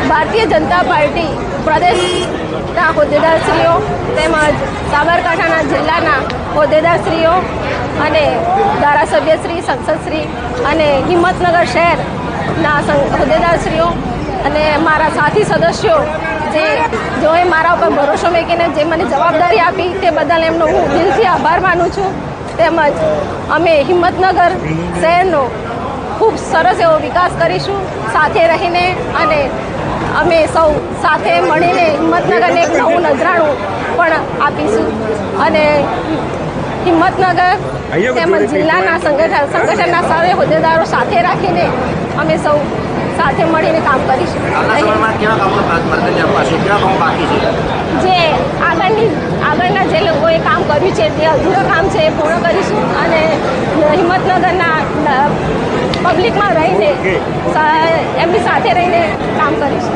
Bharatiya Janata party પ્રદેશના હોદ્દેદારશ્રીઓ તેમજ સાબરકાંઠાના જિલ્લાના હોદ્દેદારશ્રીઓ અને ધારાસભ્યશ્રી, સંસદશ્રી અને હિંમતનગર શહેરના હોદ્દેદારશ્રીઓ અને મારા સાથી સદસ્યો જેઓએ મારા ઉપર ભરોસો મૂકીને જે મને જવાબદારી આપી તે બદલ એમનો હું દિલથી આભાર માનું છું. તેમજ અમે હિંમતનગર શહેરનો ખૂબ સરસ એવો વિકાસ કરીશું સાથે રહીને, અને અમે સૌ સાથે મળીને હિંમતનગરને એક નવું નજરાણું પણ આપીશું. અને હિંમતનગર તેમજ જિલ્લાના સંગઠનના સર્વે હોદ્દેદારો સાથે રાખીને અમે સૌ સાથે મળીને કામ કરીશું. જે આગળના જે લોકોએ કામ કર્યું છે તે અધૂરા કામ છે એ પૂર્ણ કરીશું, અને હિંમતનગરના પબ્લિકમાં રહીને એમની સાથે રહીને કામ કરીશું.